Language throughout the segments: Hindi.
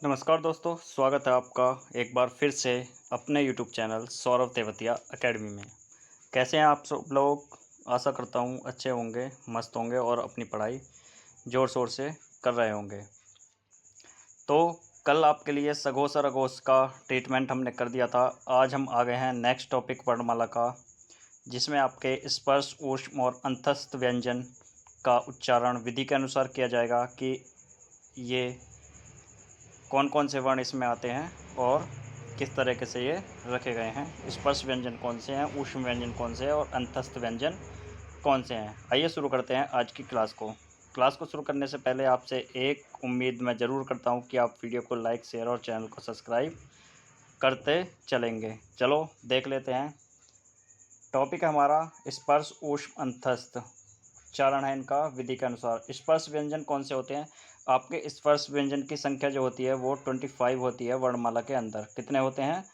नमस्कार दोस्तों, स्वागत है आपका एक बार फिर से अपने YouTube channel Saurabh Tewatia academy में। कैसे हैं आप सब लोग? आशा करता हूँ अच्छे होंगे, मस्त होंगे और अपनी पढ़ाई ज़ोर शोर से कर रहे होंगे। तो कल आपके लिए सघोष और अघोष का ट्रीटमेंट हमने कर दिया था। आज हम आ गए हैं नेक्स्ट टॉपिक वर्णमाला का, जिसमें आपके स्पर्श, ऊष्म और अंतस्थ व्यंजन का उच्चारण विधि के अनुसार किया जाएगा कि ये कौन कौन से वर्ण इसमें आते हैं और किस तरीके से ये रखे गए हैं। स्पर्श व्यंजन कौन से हैं, ऊष्म व्यंजन कौन से हैं और अंतस्थ व्यंजन कौन से हैं। आइए शुरू करते हैं आज की क्लास को शुरू करने से पहले आपसे एक उम्मीद मैं ज़रूर करता हूँ कि आप वीडियो को लाइक, शेयर और चैनल को सब्सक्राइब करते चलेंगे। चलो देख लेते हैं। टॉपिक है हमारा स्पर्श, ऊष्म, अंतस्थ। उच्चारण है इनका विधि के अनुसार। स्पर्श व्यंजन कौन से होते हैं? आपके स्पर्श व्यंजन की संख्या जो होती है वो 25 होती है वर्णमाला के अंदर। कितने होते हैं?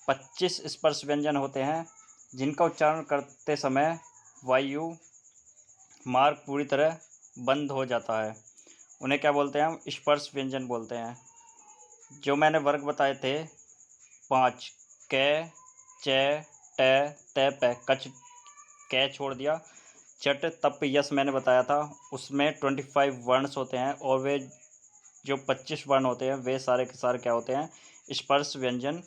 25 स्पर्श व्यंजन होते हैं, जिनका उच्चारण करते समय वायु मार्ग पूरी तरह बंद हो जाता है। उन्हें क्या बोलते हैं? हम स्पर्श व्यंजन बोलते हैं। जो मैंने वर्ग बताए थे 5, कै, च, ट, त, प, कच, कै छोड़ दिया, चट, तप, यस मैंने बताया था। उसमें 25 वर्णस होते हैं और वे जो 25 वर्ण होते हैं वे सारे के सारे क्या होते हैं? स्पर्श व्यंजन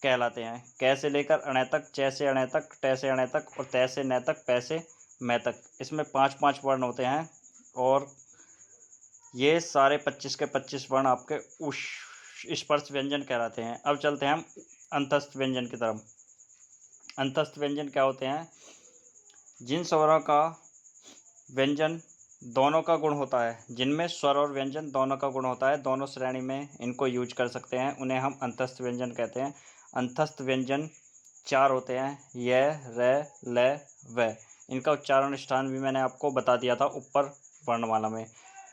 कहलाते हैं। कै से लेकर अणय तक, च से अणय तक, ट से अणय तक और त से न तक, पै से मै तक। इसमें 5-5 वर्ण होते हैं और ये सारे 25 के 25 वर्ण आपके उस स्पर्श व्यंजन कहलाते हैं। अब चलते हैं हम अंतस्थ व्यंजन की तरफ। अंतस्थ व्यंजन क्या होते हैं? जिन स्वरों का व्यंजन दोनों का गुण होता है, जिनमें स्वर और व्यंजन दोनों का गुण होता है, दोनों श्रेणी में इनको यूज कर सकते हैं, उन्हें हम अंतस्थ व्यंजन कहते हैं। अंतस्थ व्यंजन 4 होते हैं, य, र, ल, व। इनका उच्चारण स्थान भी मैंने आपको बता दिया था ऊपर वर्णमाला में।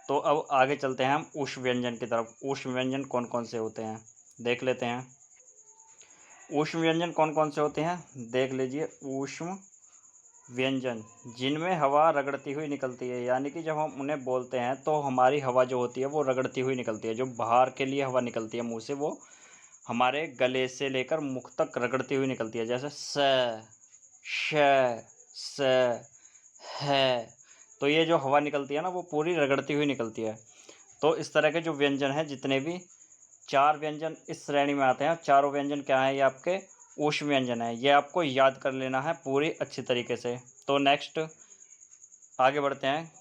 तो अब आगे चलते हैं हम ऊष्म व्यंजन की तरफ। ऊष्म व्यंजन कौन कौन से होते हैं देख लेते हैं। ऊष्म व्यंजन कौन कौन से होते हैं देख लीजिए। ऊष्म व्यंजन जिनमें हवा रगड़ती हुई निकलती है, यानी कि जब हम उन्हें बोलते हैं तो हमारी हवा जो होती है वो रगड़ती हुई निकलती है। जो बाहर के लिए हवा निकलती है मुंह से, वो हमारे गले से लेकर मुख तक रगड़ती हुई निकलती है। जैसे स, श, स, है। तो ये जो हवा निकलती है ना, वो पूरी रगड़ती हुई निकलती है। तो इस तरह के जो व्यंजन हैं, जितने भी 4 व्यंजन इस श्रेणी में आते हैं, चारों व्यंजन क्या है? ये आपके ऊष्म व्यंजन है। ये आपको याद कर लेना है पूरी अच्छी तरीके से। तो नेक्स्ट आगे बढ़ते हैं।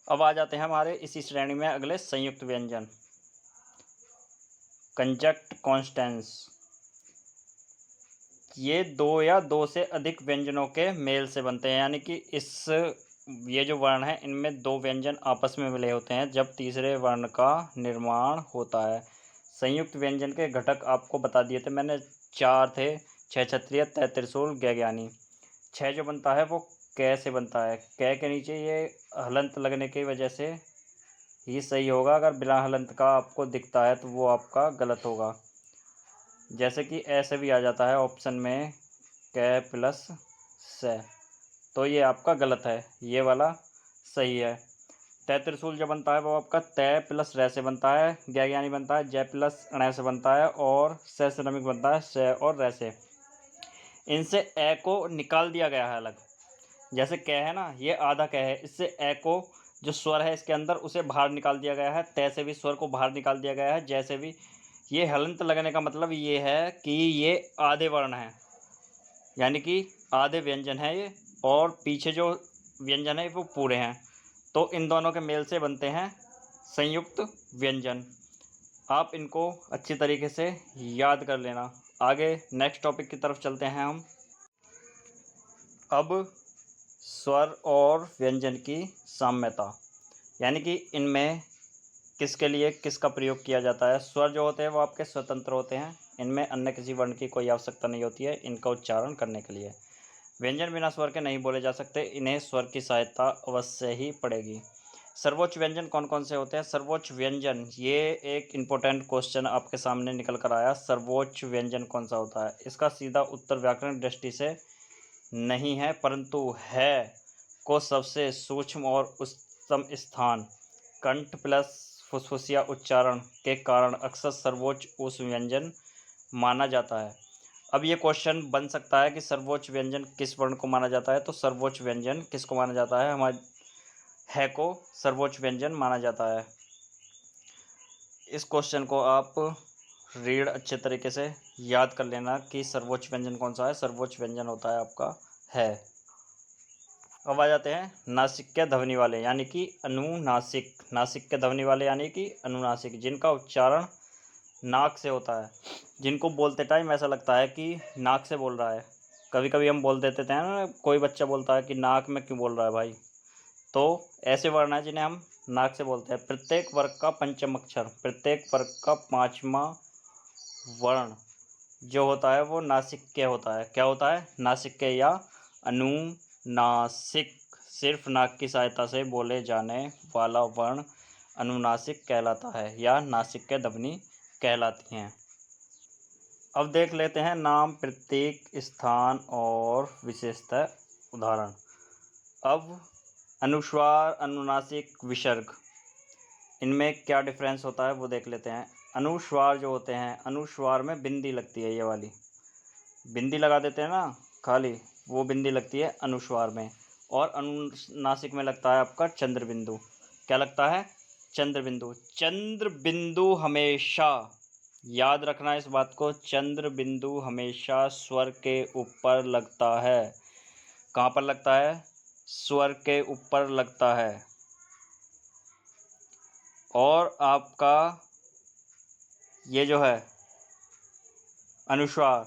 अब आ जाते हैं हमारे इसी श्रेणी में अगले संयुक्त व्यंजन, कंजक्ट कॉन्स्टेंस। ये 2 या 2 से अधिक व्यंजनों के मेल से बनते हैं, यानी कि ये जो वर्ण है इनमें 2 व्यंजन आपस में मिले होते हैं जब तीसरे वर्ण का निर्माण होता है। संयुक्त व्यंजन के घटक आपको बता दिए थे मैंने, 4 थे। छ क्षत्रिय, त त्रिशूल, ग ज्ञानी। 6 जो बनता है वो कै से बनता है। कै के नीचे ये हलंत लगने की वजह से ही सही होगा, अगर बिना हलंत का आपको दिखता है तो वो आपका गलत होगा। जैसे कि ऐसे भी आ जाता है ऑप्शन में, कै प्लस से, तो ये आपका गलत है, ये वाला सही है। तय त्रिशूल जो बनता है वो आपका तय प्लस रै से बनता है, ज्ञ ज्ञानी बनता है जय प्लस अणय से बनता है और से श्रमिक बनता है से और रै से। इनसे ए को निकाल दिया गया है अलग। जैसे कै है ना, ये आधा कै है, इससे ए को जो स्वर है इसके अंदर उसे बाहर निकाल दिया गया है। तय से भी स्वर को बाहर निकाल दिया गया है। जैसे भी ये हलंत लगने का मतलब ये है कि ये आधे वर्ण हैं, यानी कि आधे व्यंजन है ये, और पीछे जो व्यंजन है वो पूरे हैं। तो इन दोनों के मेल से बनते हैं संयुक्त व्यंजन। आप इनको अच्छी तरीके से याद कर लेना। आगे नेक्स्ट टॉपिक की तरफ चलते हैं हम। अब स्वर और व्यंजन की साम्यता, यानी कि इनमें किसके लिए किसका प्रयोग किया जाता है। स्वर जो होते हैं वो आपके स्वतंत्र होते हैं, इनमें अन्य किसी वर्ण की कोई आवश्यकता नहीं होती है इनका उच्चारण करने के लिए। व्यंजन बिना स्वर के नहीं बोले जा सकते, इन्हें स्वर की सहायता अवश्य ही पड़ेगी। सर्वोच्च व्यंजन कौन कौन से होते हैं? सर्वोच्च व्यंजन, ये एक इम्पोर्टेंट क्वेश्चन आपके सामने निकल कर आया। सर्वोच्च व्यंजन कौन सा होता है? इसका सीधा उत्तर व्याकरण दृष्टि से नहीं है, परंतु है को सबसे सूक्ष्म और उच्चतम स्थान कंठ प्लस फुसफुसिया उच्चारण के कारण अक्सर सर्वोच्च उस व्यंजन माना जाता है। अब ये क्वेश्चन बन सकता है कि सर्वोच्च व्यंजन किस वर्ण को माना जाता है, तो सर्वोच्च व्यंजन किसको माना जाता है, हमारे है को सर्वोच्च व्यंजन माना जाता है। इस क्वेश्चन को आप रीड अच्छे तरीके से याद कर लेना कि सर्वोच्च व्यंजन कौन सा है। सर्वोच्च व्यंजन होता है आपका है। अब आ जाते हैं नासिक्य ध्वनि वाले यानी कि अनुनासिक। नासिक्य ध्वनि वाले यानी कि अनुनासिक, जिनका उच्चारण नाक से होता है, जिनको बोलते टाइम ऐसा लगता है कि नाक से बोल रहा है। कभी कभी हम बोल देते थे ना, कोई बच्चा बोलता है कि नाक में क्यों बोल रहा है भाई, तो ऐसे वर्ण है जिन्हें हम नाक से बोलते हैं। प्रत्येक वर्ग का पंचम अक्षर, प्रत्येक वर्ग का पांचवा वर्ण जो होता है वो नासिक्य होता है। क्या होता है, नासिक्य या अनुनासिक। सिर्फ नाक की सहायता से बोले जाने वाला वर्ण अनुनासिक कहलाता है या नासिक्य ध्वनि कहलाती हैं। अब देख लेते हैं नाम, प्रतीक, स्थान और विशेषता उदाहरण। अब अनुस्वार, अनुनासिक, विसर्ग, इनमें क्या डिफरेंस होता है वो देख लेते हैं। अनुस्वार जो होते हैं, अनुस्वार में बिंदी लगती है, ये वाली बिंदी लगा देते हैं ना खाली, वो बिंदी लगती है अनुस्वार में। और अनुनासिक में लगता है आपका चंद्र बिंदु। क्या लगता है, चंद्र बिंदु। चंद्र बिंदु हमेशा याद रखना इस बात को, चंद्र बिंदु हमेशा स्वर के ऊपर लगता है। कहाँ पर लगता है, स्वर के ऊपर लगता है। और आपका ये जो है अनुस्वार,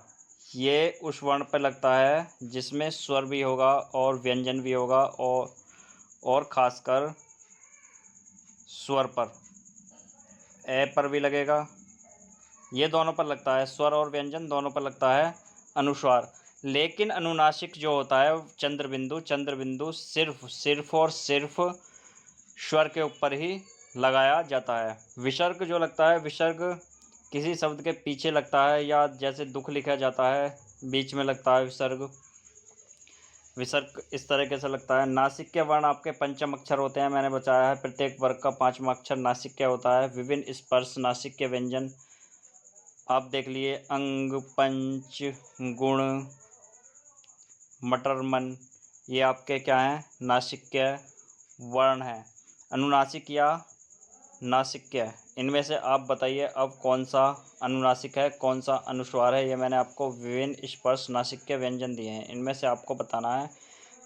ये उस वर्ण पर लगता है जिसमें स्वर भी होगा और व्यंजन भी होगा, और खासकर स्वर पर, ए पर भी लगेगा, ये दोनों पर लगता है, स्वर और व्यंजन दोनों पर लगता है अनुस्वार। लेकिन अनुनासिक जो होता है चंद्र बिंदु सिर्फ और सिर्फ स्वर के ऊपर ही लगाया जाता है। विसर्ग जो लगता है, विसर्ग किसी शब्द के पीछे लगता है, या जैसे दुख लिखा जाता है बीच में लगता है विसर्ग। विसर्ग इस तरीके से लगता है। नासिक के वर्ण आपके पंचम अक्षर होते हैं, मैंने बताया है। प्रत्येक वर्ग का पांचवा अक्षर नासिक क्या होता है। विभिन्न स्पर्श नासिक के व्यंजन आप देख लिए, अंग, पंच, गुण, मटर, मन, ये आपके क्या हैं, नासिक्य वर्ण हैं। अनुनासिक या नासिक्य, इनमें से आप बताइए अब कौन सा अनुनासिक है, कौन सा अनुस्वार है। ये मैंने आपको विभिन्न स्पर्श नासिक्य व्यंजन दिए हैं, इनमें से आपको बताना है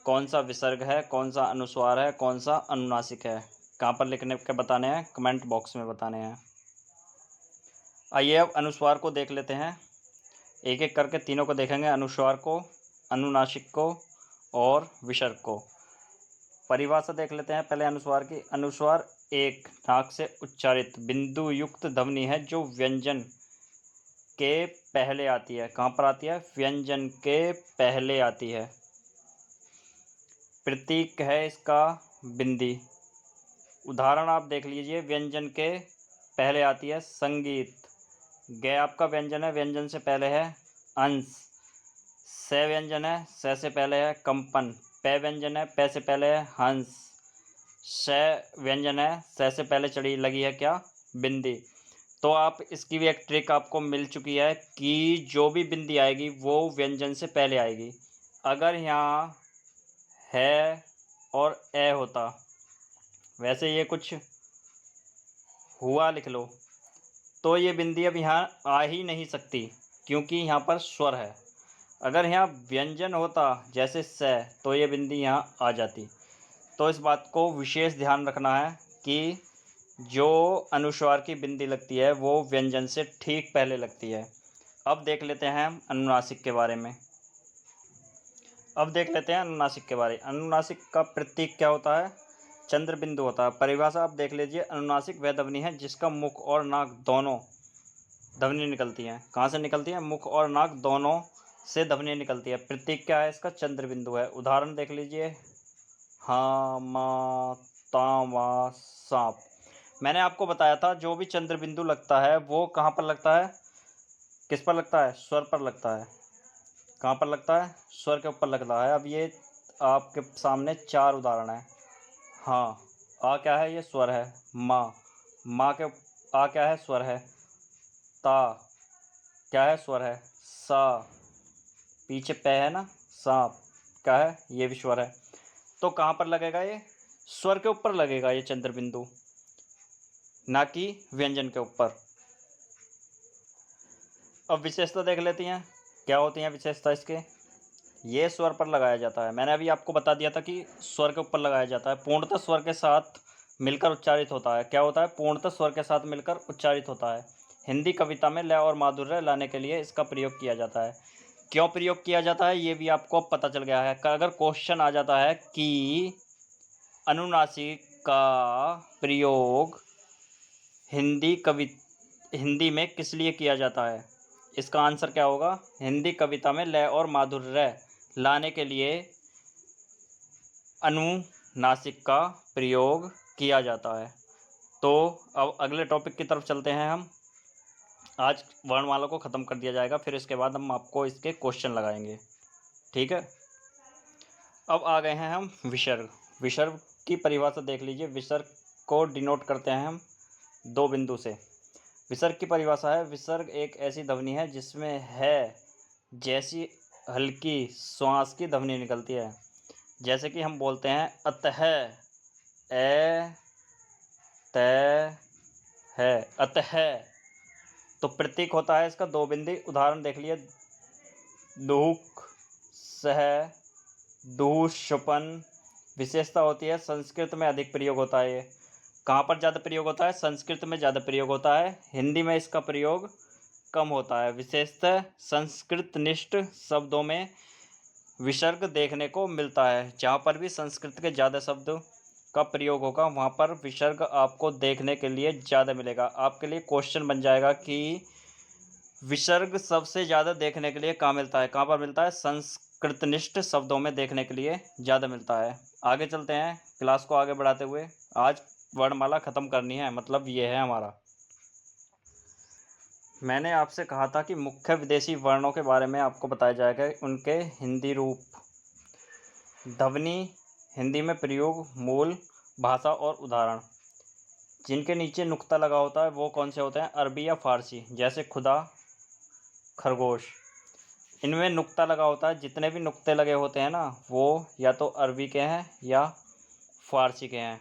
कौन सा विसर्ग है, कौन सा अनुस्वार है, कौन सा अनुनासिक है। कहाँ पर लिखने के बताने हैं, कमेंट बॉक्स में बताने हैं। आइए अब अनुस्वार को देख लेते हैं, एक एक करके तीनों को देखेंगे, अनुस्वार को, अनुनासिक को और विसर्ग को। परिभाषा देख लेते हैं पहले अनुस्वार की। अनुस्वार एक नाक से उच्चारित बिंदु युक्त ध्वनि है जो व्यंजन के पहले आती है। कहाँ पर आती है, व्यंजन के पहले आती है। प्रतीक है इसका बिंदी। उदाहरण आप देख लीजिए, व्यंजन के पहले आती है संगीत। ग आपका व्यंजन है, व्यंजन से पहले है अंश। स व्यंजन है, स से पहले है कंपन। प व्यंजन है, प से पहले है हंस। श व्यंजन है, स से पहले चढ़ी लगी है क्या, बिंदी। तो आप इसकी भी एक ट्रिक आपको मिल चुकी है कि जो भी बिंदी आएगी वो व्यंजन से पहले आएगी। अगर यहाँ है और ए होता, वैसे ये कुछ हुआ लिख लो, तो ये बिंदी अब यहाँ आ ही नहीं सकती क्योंकि यहाँ पर स्वर है। अगर यहाँ व्यंजन होता जैसे स, तो ये बिंदी यहाँ आ जाती। तो इस बात को विशेष ध्यान रखना है कि जो अनुस्वार की बिंदी लगती है वो व्यंजन से ठीक पहले लगती है। अब देख लेते हैं हम अनुनासिक के बारे में। अब देख लेते हैं अनुनासिक के बारे में। अनुनासिक का प्रतीक क्या होता है, चंद्र बिंदु होता है। परिभाषा आप देख लीजिए, अनुनासिक वह ध्वनि है जिसका मुख और नाक दोनों ध्वनि निकलती हैं। कहाँ से निकलती हैं, मुख और नाक दोनों से ध्वनि निकलती है। प्रतीक क्या है इसका, चंद्र बिंदु है। उदाहरण देख लीजिए, हाँ, मा, तावा, सांप। मैंने आपको बताया था जो भी चंद्र बिंदु लगता है वो कहाँ पर लगता है, किस पर लगता है, स्वर पर लगता है। कहाँ पर लगता है, स्वर के ऊपर लगता है। अब ये आपके सामने चार उदाहरण है। हाँ, आ क्या है, ये स्वर है। माँ, माँ के आ क्या है, स्वर है। ता क्या है, स्वर है। सा पीछे पे है ना, सांप क्या है, ये भी स्वर है। तो कहाँ पर लगेगा ये, स्वर के ऊपर लगेगा ये चंद्र बिंदु, ना कि व्यंजन के ऊपर। अब विशेषता देख लेती हैं, क्या होती हैं विशेषता इसके। ये स्वर पर लगाया जाता है, मैंने अभी आपको बता दिया था कि स्वर के ऊपर लगाया जाता है, पूर्णतः स्वर के साथ मिलकर उच्चारित होता है। क्या होता है, पूर्णतः स्वर के साथ मिलकर उच्चारित होता है। हिंदी कविता में लय और माधुर्य लाने के लिए इसका प्रयोग किया जाता है। क्यों प्रयोग किया जाता है ये भी आपको पता चल गया है। अगर क्वेश्चन आ जाता है कि अनुनासिक का प्रयोग हिंदी में किस लिए किया जाता है, इसका आंसर क्या होगा, हिंदी कविता में लय और माधुर्य लाने के लिए अनुनासिक का प्रयोग किया जाता है। तो अब अगले टॉपिक की तरफ चलते हैं हम। आज वर्णमाला को ख़त्म कर दिया जाएगा, फिर इसके बाद हम आपको इसके क्वेश्चन लगाएंगे, ठीक है। अब आ गए हैं हम विसर्ग। विसर्ग की परिभाषा देख लीजिए। विसर्ग को डिनोट करते हैं हम दो बिंदु से। विसर्ग की परिभाषा है, विसर्ग एक ऐसी ध्वनि है जिसमें है जैसी हल्की श्वास की ध्वनि निकलती है। जैसे कि हम बोलते हैं अतः, ए तय है, अतः। तो प्रतीक होता है इसका दो बिंदी। उदाहरण देख लिए, दुख, सह, दूषपन। विशेषता होती है संस्कृत में अधिक प्रयोग होता है। ये कहाँ पर ज़्यादा प्रयोग होता है, संस्कृत में ज़्यादा प्रयोग होता है, हिंदी में इसका प्रयोग कम होता है। विशेषतः संस्कृतनिष्ठ शब्दों में विसर्ग देखने को मिलता है। जहाँ पर भी संस्कृत के ज़्यादा शब्द का प्रयोग होगा वहाँ पर विसर्ग आपको देखने के लिए ज़्यादा मिलेगा। आपके लिए क्वेश्चन बन जाएगा कि विसर्ग सबसे ज़्यादा देखने के लिए कहाँ मिलता है, कहाँ पर मिलता है, संस्कृतनिष्ठ शब्दों में देखने के लिए ज़्यादा मिलता है। आगे चलते हैं क्लास को आगे बढ़ाते हुए। आज वर्णमाला ख़त्म करनी है, मतलब ये है हमारा। मैंने आपसे कहा था कि मुख्य विदेशी वर्णों के बारे में आपको बताया जाएगा, उनके हिंदी रूप, ध्वनि, हिंदी में प्रयोग, मूल भाषा और उदाहरण। जिनके नीचे नुक्ता लगा होता है वो कौन से होते हैं, अरबी या फारसी। जैसे खुदा, खरगोश, इनमें नुक्ता लगा होता है। जितने भी नुक्ते लगे होते हैं ना वो या तो अरबी के हैं या फारसी के हैं।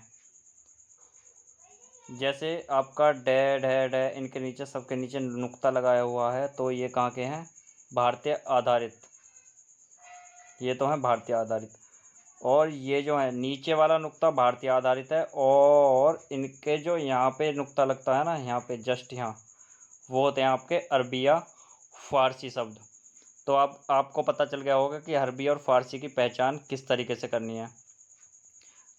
जैसे आपका डैड है, डै, इनके नीचे, सबके नीचे नुक्ता लगाया हुआ है, तो ये कहाँ के हैं, भारतीय आधारित। ये तो हैं भारतीय आधारित। और ये जो है नीचे वाला नुक्ता भारतीय आधारित है, और इनके जो यहाँ पे नुक्ता लगता है ना, यहाँ पे जस्ट यहाँ, वो होते हैं आपके अरबी या फारसी शब्द। तो आपको पता चल गया होगा कि अरबी और फारसी की पहचान किस तरीके से करनी है।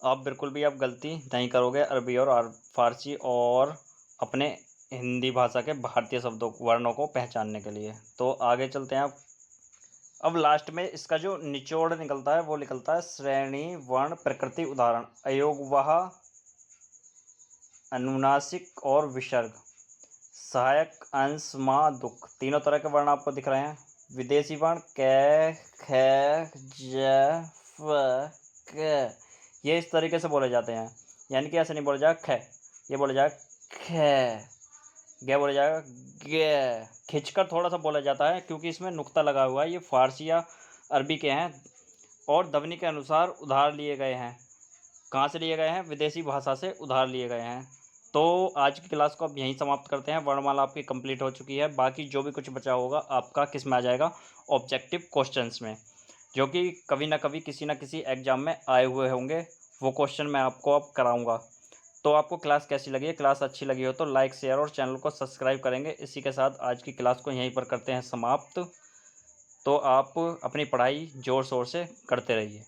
आप बिल्कुल भी गलती नहीं करोगे अरबी और फारसी और अपने हिंदी भाषा के भारतीय शब्दों, वर्णों को पहचानने के लिए। तो आगे चलते हैं। अब लास्ट में इसका जो निचोड़ निकलता है वो निकलता है श्रेणी, वर्ण, प्रकृति, उदाहरण, अयोगवाह, अनुनासिक और विसर्ग, सहायक, अंश, माँ, दुख। तीनों तरह के वर्ण आपको दिख रहे हैं। विदेशी वर्ण कै, ख, ज, फ, क, ये इस तरीके से बोले जाते हैं। यानी कि ऐसे नहीं बोला जाएगा ख, ये बोला जाएगा ख, ग बोला जाएगा ग। खिंचकर थोड़ा सा बोला जाता है क्योंकि इसमें नुक्ता लगा हुआ है। ये फारसी या अरबी के हैं और ध्वनि के अनुसार उधार लिए गए हैं। कहाँ से लिए गए हैं, विदेशी भाषा से उधार लिए गए हैं। तो आज की क्लास को अब यहीं समाप्त करते हैं। वर्णमाला आपकी कंप्लीट हो चुकी है। बाकी जो भी कुछ बचा होगा आपका किस में आ जाएगा, ऑब्जेक्टिव क्वेश्चंस में, जो कि कभी ना कभी किसी ना किसी एग्जाम में आए हुए होंगे। वो क्वेश्चन मैं आपको अब कराऊंगा। तो आपको क्लास कैसी लगी है, क्लास अच्छी लगी हो तो लाइक, शेयर और चैनल को सब्सक्राइब करेंगे। इसी के साथ आज की क्लास को यहीं पर करते हैं समाप्त। तो आप अपनी पढ़ाई ज़ोर शोर से करते रहिए।